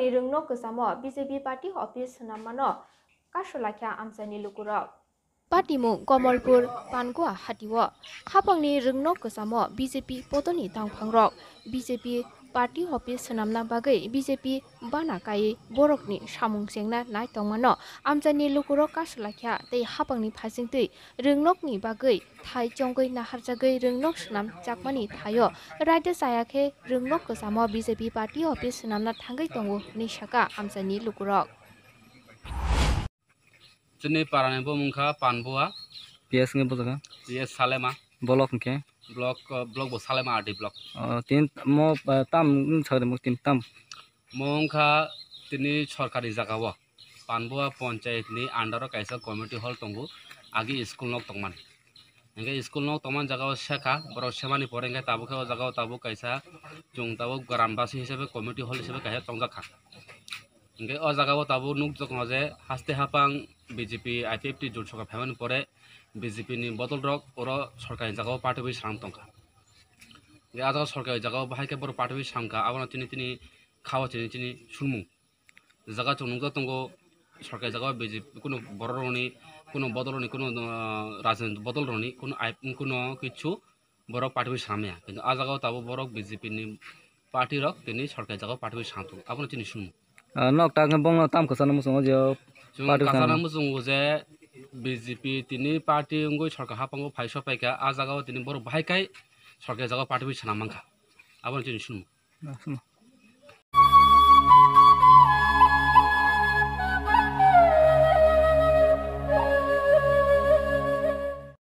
ni rungno kesamo BJP party office namano kasolakya amsani lukurok. Patimu Komolpur Pangua Hatiwo Hapangni rungno kesamo BJP potoni tangpangrok BJP party office senamna bagai BJP bana kai borokni samung sengna nai tongmano amjani lukurok kasolakya tei hapangni phasingtui rungnokni bagai thai chongoi naharjagai rungnok senam jakmani thayo raida sayakhe rungnok kesamo BJP party office senamna thangai tongo ni saka amjani lukurok. Sini parane bo mungkha Panbua PS nge bojaga PS Salema bolok ke blok bo Salema RD blok tin mo tam chhare mo tin tam mungkha tini sorkari jagao Panbua panchayat ni under kaisa community hall tongo agi school nok tongman engge school nok tongman jagao shekha borok semani pore engge tabu khe o jagao tabu kaisa chung tabu grambasi hisabe community hall hisabe kaisa tongjaka engge o jagao tabu nuk jokno je haste hapang BJP I50 jot soka phaimani pore BJP ni botol rok oro sorkari jagao party bai sam tongka ge ajago sorkari jagao bahai ke bor party bai samka abono tini khawa tini sulmung jaga chunungja tongo sorkari jagao BJP kuno bororoni kuno bodoloni kuno rajan bodoloni kuno kichu borok party bai samya kintu a jagao tabu borok BJP ni party rok tini sorkari jagao party bai sam tongo abono tini sulmung nok ta nge bong tam ko sana mo songo je party kasana mujungo je BJP tini party ngoi sorkar hapango phaisa paika a jagao tini borok bahai kai sorkari jagao party bai sanam mangkha aboni tini sulmung